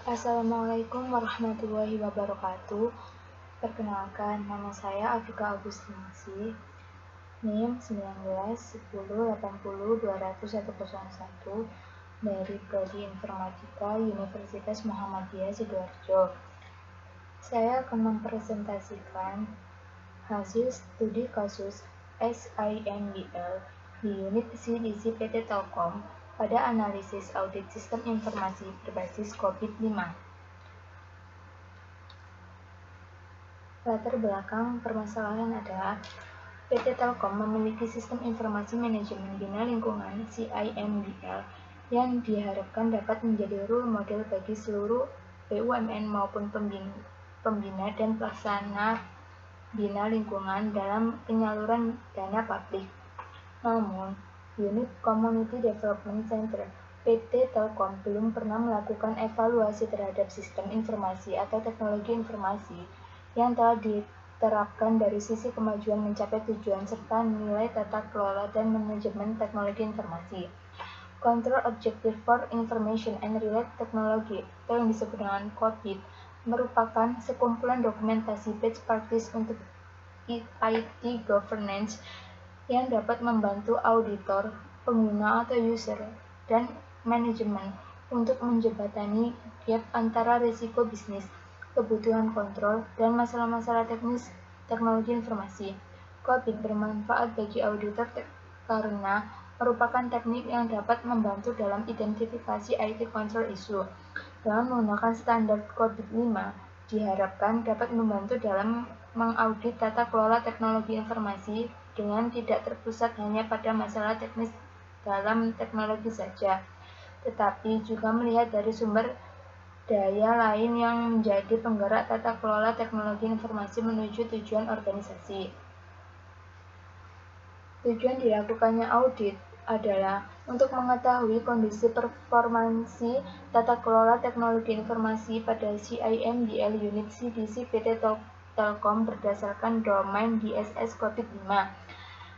Assalamualaikum warahmatullahi wabarakatuh. Perkenalkan, nama saya Afika Agustinasi, NIM 1910802101 dari Prodi Informatika Universitas Muhammadiyah Sidoarjo. Saya akan mempresentasikan hasil studi kasus SIMBL di unit CDC PT Telkom pada analisis audit sistem informasi berbasis COVID-5. Latar belakang permasalahan adalah PT Telkom memiliki sistem informasi manajemen bina lingkungan (SIMBL) yang diharapkan dapat menjadi role model bagi seluruh BUMN maupun pembina dan pelaksana bina lingkungan dalam penyaluran dana publik. Namun, unit Community Development Center PT Telkom belum pernah melakukan evaluasi terhadap sistem informasi atau teknologi informasi yang telah diterapkan dari sisi kemajuan mencapai tujuan serta nilai tata kelola dan manajemen teknologi informasi. Control Objective for Information and Related Technology atau yang disebut dengan COBIT merupakan sekumpulan dokumentasi best practice untuk IT governance yang dapat membantu auditor, pengguna atau user, dan manajemen untuk menjembatani gap antara risiko bisnis, kebutuhan kontrol, dan masalah-masalah teknis teknologi informasi. COBIT bermanfaat bagi auditor karena merupakan teknik yang dapat membantu dalam identifikasi IT control issue. Dengan menggunakan standar COBIT 5, diharapkan dapat membantu dalam mengaudit tata kelola teknologi informasi dengan tidak terpusat hanya pada masalah teknis dalam teknologi saja, tetapi juga melihat dari sumber daya lain yang menjadi penggerak tata kelola teknologi informasi menuju tujuan organisasi. Tujuan dilakukannya audit adalah untuk mengetahui kondisi performansi tata kelola teknologi informasi pada SIMBL unit CDC PT Telkom berdasarkan domain DSS COVID-5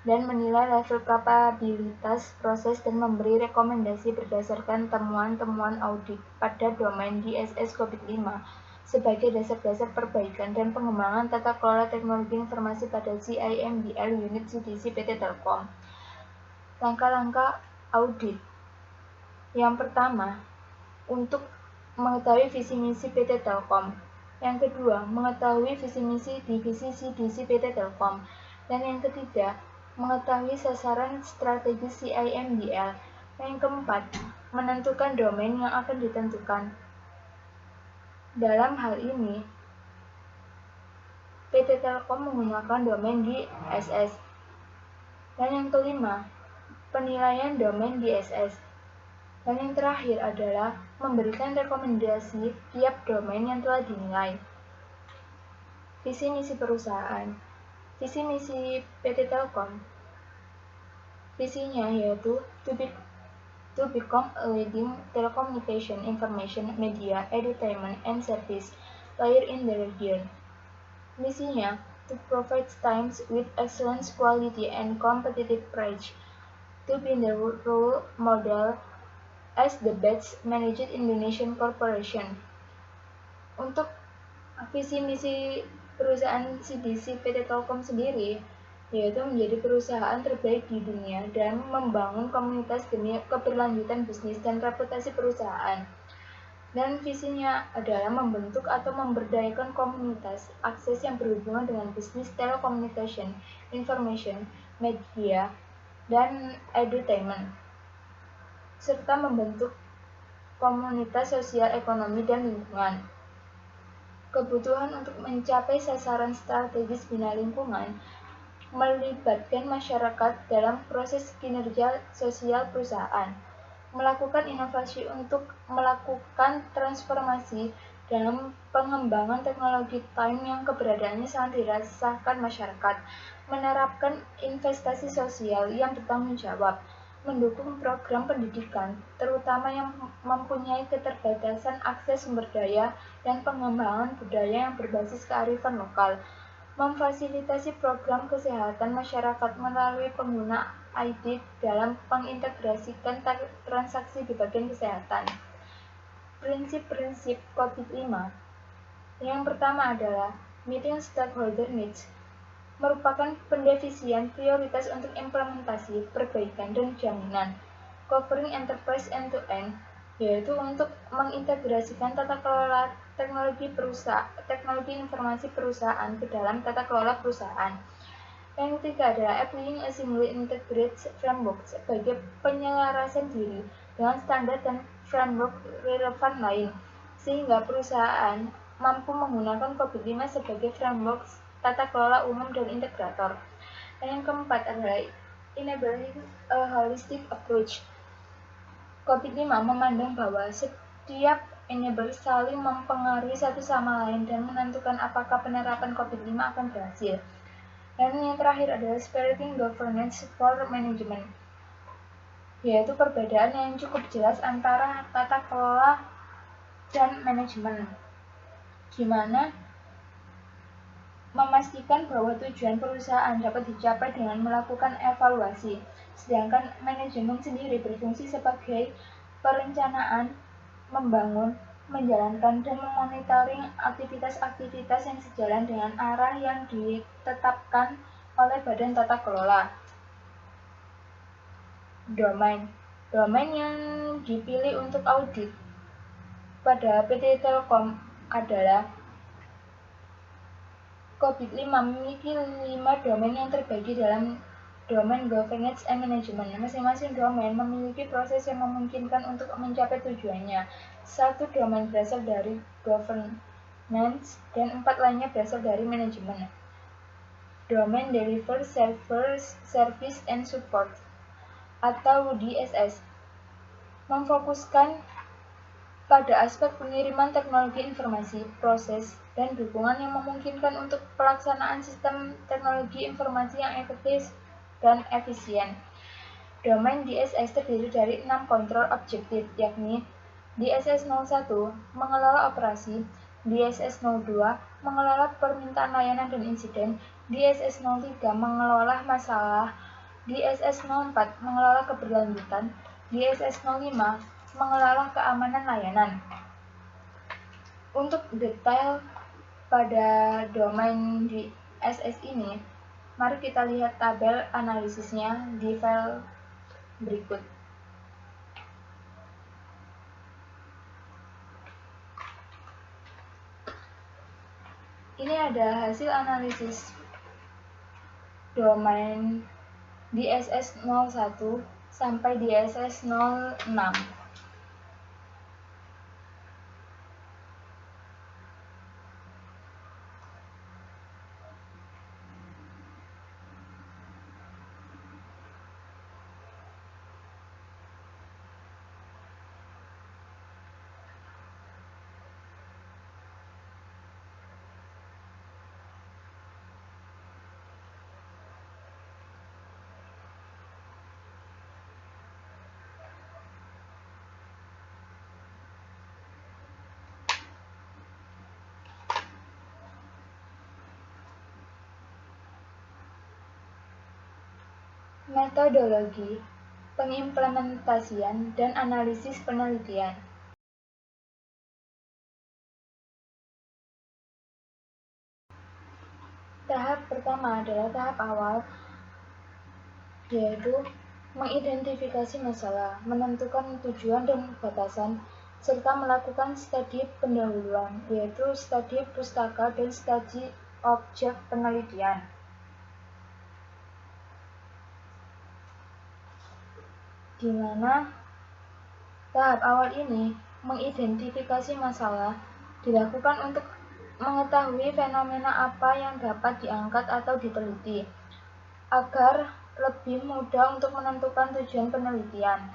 dan menilai level kapabilitas proses dan memberi rekomendasi berdasarkan temuan-temuan audit pada domain DSS COVID-5 sebagai dasar-dasar perbaikan dan pengembangan tata kelola teknologi informasi pada SIMBL unit CDC PT Telkom. Langkah-langkah audit. Yang pertama, untuk mengetahui visi misi PT Telkom. Yang kedua, mengetahui visi misi divisi CDC PT Telkom. Dan yang ketiga, mengetahui sasaran strategis SIMBL. Yang keempat, menentukan domain yang akan ditentukan. Dalam hal ini, PT Telkom menggunakan domain DSS. Dan yang kelima, penilaian domain DSS. Dan yang terakhir adalah memberikan rekomendasi tiap domain yang telah dinilai. Visi misi perusahaan. Visi misi PT Telkom. Visinya yaitu to become a leading telecommunication, information, media, entertainment, and service player in the region. Misinya to provide times with excellence, quality, and competitive price. To be the role model as the best managed Indonesian corporation. Untuk visi misi perusahaan CDC PT Telkom sendiri, yaitu menjadi perusahaan terbaik di dunia dan membangun komunitas demi keberlanjutan bisnis dan reputasi perusahaan. Dan visinya adalah membentuk atau memberdayakan komunitas akses yang berhubungan dengan bisnis telecommunication, information, media, dan entertainment, serta membentuk komunitas sosial ekonomi dan lingkungan. Kebutuhan untuk mencapai sasaran strategis bina lingkungan melibatkan masyarakat dalam proses kinerja sosial perusahaan, melakukan inovasi untuk melakukan transformasi dalam pengembangan teknologi time yang keberadaannya sangat dirasakan masyarakat, menerapkan investasi sosial yang bertanggung jawab, mendukung program pendidikan, terutama yang mempunyai keterbatasan akses sumber daya dan pengembangan budaya yang berbasis kearifan lokal, memfasilitasi program kesehatan masyarakat melalui pengguna IT dalam mengintegrasikan transaksi di bagian kesehatan. Prinsip-prinsip COVID-5. Yang pertama adalah meeting stakeholder needs, merupakan pendefinisian prioritas untuk implementasi, perbaikan, dan jaminan, covering enterprise end-to-end, yaitu untuk mengintegrasikan tata kelola teknologi informasi perusahaan ke dalam tata kelola perusahaan. Yang ketiga adalah applying a single integrated framework sebagai penyelarasan diri dengan standar dan framework relevan lain, sehingga perusahaan mampu menggunakan COVID-5 sebagai framework tata kelola umum dan integrator. Dan yang keempat adalah enabling a holistic approach. COVID-5 memandang bahwa setiap enabler saling mempengaruhi satu sama lain dan menentukan apakah penerapan COVID-5 akan berhasil. Dan yang terakhir adalah separating governance for management, yaitu perbedaan yang cukup jelas antara tata kelola dan manajemen, gimana memastikan bahwa tujuan perusahaan dapat dicapai dengan melakukan evaluasi, sedangkan manajemen sendiri berfungsi sebagai perencanaan, membangun, menjalankan, dan memonitoring aktivitas-aktivitas yang sejalan dengan arah yang ditetapkan oleh Badan Tata Kelola. Domain yang dipilih untuk audit pada PT Telkom adalah COVID-5 memiliki 5 domain yang terbagi dalam domain governance and management. Masing-masing domain memiliki proses yang memungkinkan untuk mencapai tujuannya. 1 domain berasal dari governance dan 4 lainnya berasal dari manajemen. Domain Deliver Service and Support atau DSS memfokuskan pada aspek pengiriman teknologi informasi, proses, dan dukungan yang memungkinkan untuk pelaksanaan sistem teknologi informasi yang efektif dan efisien. Domain DSS terdiri dari 6 kontrol objektif, yakni DSS 01 mengelola operasi, DSS 02 mengelola permintaan layanan dan insiden, DSS 03 mengelola masalah, DSS 04 mengelola keberlanjutan, DSS 05 mengelola keamanan layanan. Untuk detail pada domain DSS ini, mari kita lihat tabel analisisnya di file berikut. Ini ada hasil analisis domain DSS 01 sampai DSS 06. Metodologi pengimplementasian dan analisis penelitian. Tahap pertama adalah tahap awal, yaitu mengidentifikasi masalah, menentukan tujuan dan batasan, serta melakukan studi pendahuluan, yaitu studi pustaka dan studi objek penelitian. Di mana tahap awal ini mengidentifikasi masalah dilakukan untuk mengetahui fenomena apa yang dapat diangkat atau diteliti agar lebih mudah untuk menentukan tujuan penelitian.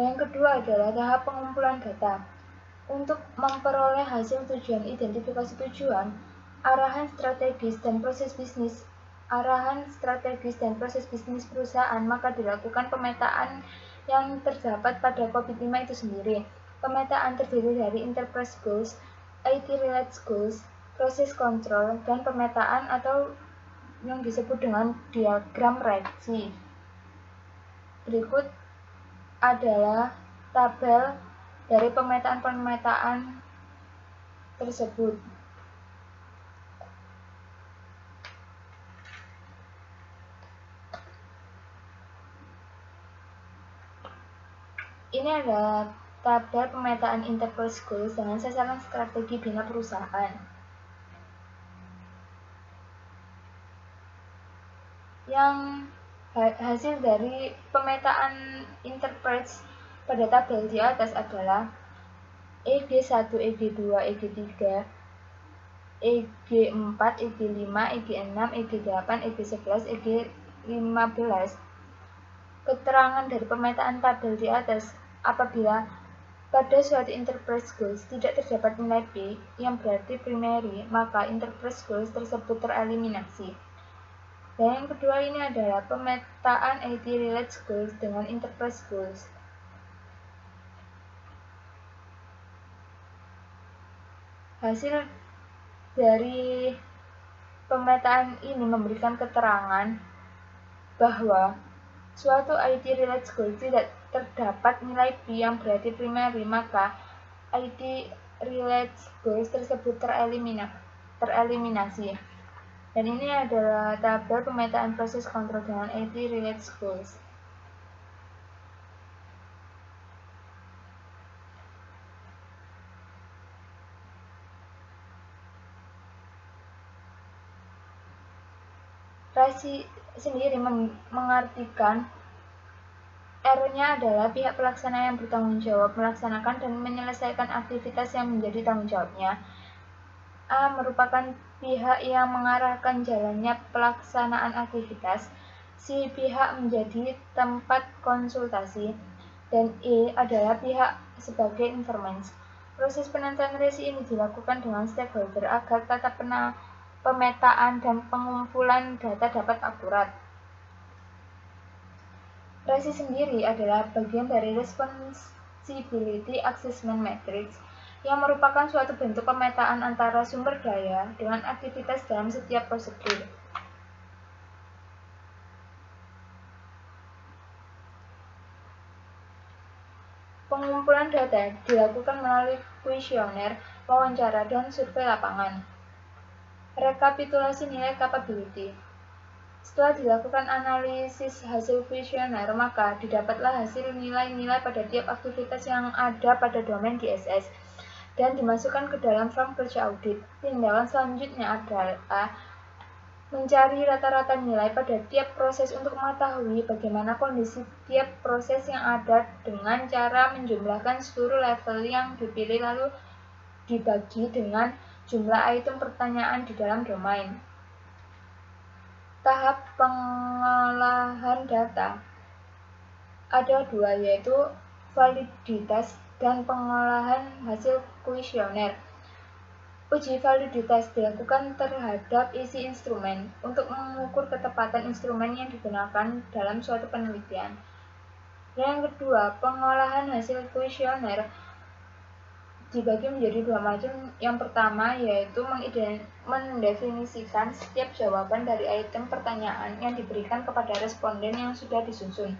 Yang kedua adalah tahap pengumpulan data. Untuk memperoleh hasil tujuan identifikasi tujuan, arahan strategis dan proses bisnis perusahaan, maka dilakukan pemetaan yang terdapat pada COVID-5 itu sendiri. Pemetaan terdiri dari enterprise goals, IT-related goals, proses kontrol, dan pemetaan atau yang disebut dengan diagram reaksi. Berikut adalah tabel dari pemetaan-pemetaan tersebut. Ini adalah tabel pemetaan enterprise goals dengan sasaran strategi bina perusahaan. Yang hasil dari pemetaan enterprise pada tabel di atas adalah EG1, EG2, EG3, EG4, EG5, EG6, EG8, EG11, EG15. Keterangan dari pemetaan tabel di atas, apabila pada suatu enterprise goals tidak terdapat nilai P yang berarti primary, maka enterprise goals tersebut tereliminasi. Dan yang kedua ini adalah pemetaan IT related goals dengan enterprise goals. Hasil dari pemetaan ini memberikan keterangan bahwa suatu IT related goals tidak terdapat nilai P yang berarti primary, maka IT related goals tersebut tereliminasi. Dan ini adalah tabel pemetaan proses kontrol dengan IT related goals. Rasi sendiri mengartikan R-nya adalah pihak pelaksana yang bertanggung jawab melaksanakan dan menyelesaikan aktivitas yang menjadi tanggung jawabnya. A merupakan pihak yang mengarahkan jalannya pelaksanaan aktivitas. C pihak menjadi tempat konsultasi. Dan E adalah pihak sebagai informasi. Proses penentuan resi ini dilakukan dengan stakeholder agar tata pemetaan dan pengumpulan data dapat akurat. Resi sendiri adalah bagian dari Responsibility Assessment Matrix yang merupakan suatu bentuk pemetaan antara sumber daya dengan aktivitas dalam setiap prosedur. Pengumpulan data dilakukan melalui kuesioner, wawancara, dan survei lapangan. Rekapitulasi nilai capability. Setelah dilakukan analisis hasil kuesioner, maka didapatlah hasil nilai-nilai pada tiap aktivitas yang ada pada domain DSS dan dimasukkan ke dalam form kerja audit. Tindakan selanjutnya adalah mencari rata-rata nilai pada tiap proses untuk mengetahui bagaimana kondisi tiap proses yang ada dengan cara menjumlahkan seluruh level yang dipilih lalu dibagi dengan jumlah item pertanyaan di dalam domain. Tahap pengolahan data ada dua, yaitu validitas dan pengolahan hasil kuesioner. Uji validitas dilakukan terhadap isi instrumen untuk mengukur ketepatan instrumen yang digunakan dalam suatu penelitian. Yang kedua, pengolahan hasil kuesioner dibagi menjadi dua macam. Yang pertama yaitu mendefinisikan setiap jawaban dari item pertanyaan yang diberikan kepada responden yang sudah disusun.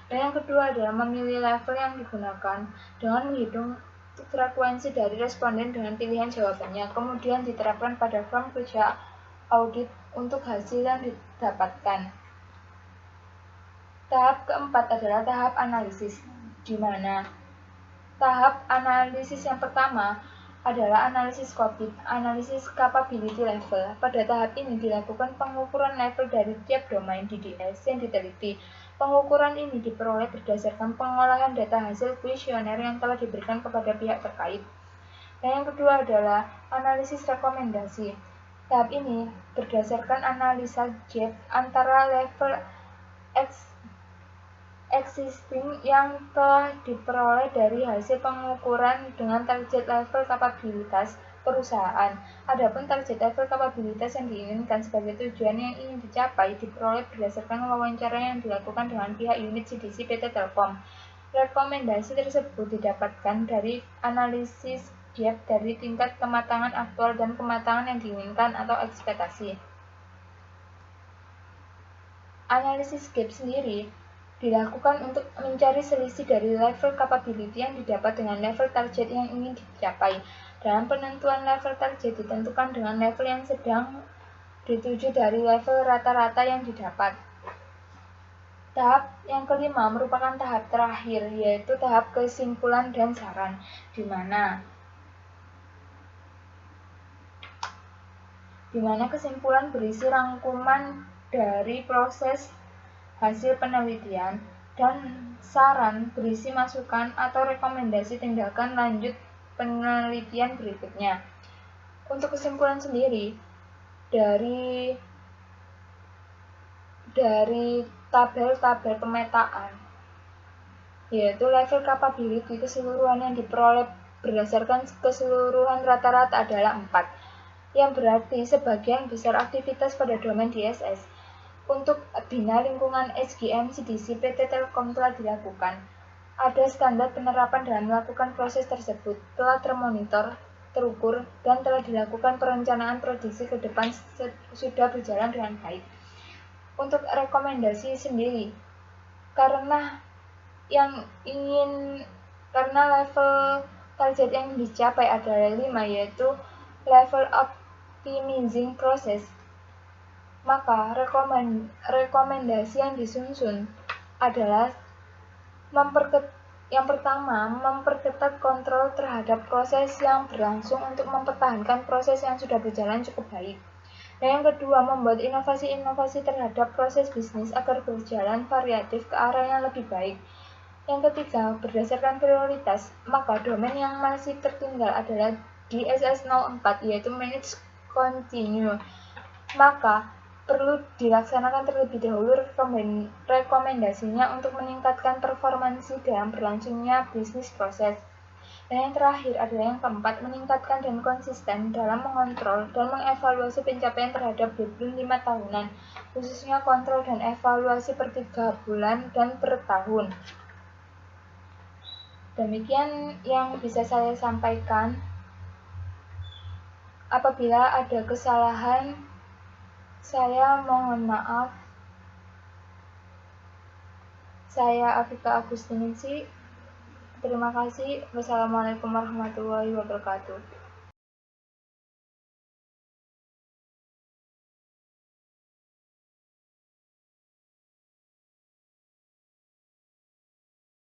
Dan yang kedua adalah memilih level yang digunakan dengan menghitung frekuensi dari responden dengan pilihan jawabannya, kemudian diterapkan pada form kerja audit untuk hasil yang didapatkan. Tahap keempat adalah tahap analisis, di mana tahap analisis yang pertama adalah analisis capability level. Pada tahap ini dilakukan pengukuran level dari tiap domain DDS yang diteliti. Pengukuran ini diperoleh berdasarkan pengolahan data hasil kuesioner yang telah diberikan kepada pihak terkait. Dan yang kedua adalah analisis rekomendasi. Tahap ini berdasarkan analisa gap antara level existing yang telah diperoleh dari hasil pengukuran dengan target level kapabilitas perusahaan. Adapun target level kapabilitas yang diinginkan sebagai tujuan yang ingin dicapai diperoleh berdasarkan wawancara yang dilakukan dengan pihak unit CDC PT Telkom. Rekomendasi tersebut didapatkan dari analisis gap dari tingkat kematangan aktual dan kematangan yang diinginkan atau ekspektasi. Analisis gap sendiri dilakukan untuk mencari selisih dari level capability yang didapat dengan level target yang ingin dicapai. Dalam penentuan level target ditentukan dengan level yang sedang dituju dari level rata-rata yang didapat. Tahap yang kelima merupakan tahap terakhir, yaitu tahap kesimpulan dan saran, di mana kesimpulan berisi rangkuman dari proses hasil penelitian, dan saran berisi masukan atau rekomendasi tindakan lanjut penelitian berikutnya. Untuk kesimpulan sendiri, dari tabel-tabel pemetaan, yaitu level capability keseluruhan yang diperoleh berdasarkan keseluruhan rata-rata adalah 4, yang berarti sebagian besar aktivitas pada domain DSS untuk Bina Lingkungan SGM CDC PT Telkom telah dilakukan. Ada standar penerapan dalam melakukan proses tersebut, telah termonitor, terukur, dan telah dilakukan perencanaan prediksi ke depan sudah berjalan dengan baik. Untuk rekomendasi sendiri, karena level target yang dicapai adalah 5, yaitu level optimizing process, maka rekomendasi yang disusun adalah yang pertama, memperketat kontrol terhadap proses yang berlangsung untuk mempertahankan proses yang sudah berjalan cukup baik. Dan yang kedua, membuat inovasi-inovasi terhadap proses bisnis agar berjalan variatif ke arah yang lebih baik. Yang ketiga, berdasarkan prioritas, maka domain yang masih tertinggal adalah DSS 04, yaitu Manage Continue. Maka perlu dilaksanakan terlebih dahulu rekomendasinya untuk meningkatkan performansi dalam berlangsungnya bisnis proses. Dan yang terakhir adalah yang keempat, meningkatkan dan konsisten dalam mengontrol dan mengevaluasi pencapaian terhadap deadline 5 tahunan, khususnya kontrol dan evaluasi per 3 bulan dan per tahun. Demikian yang bisa saya sampaikan. Apabila ada kesalahan, saya mohon maaf. Saya Afika Agustiningsih. Terima kasih. Wassalamualaikum warahmatullahi wabarakatuh.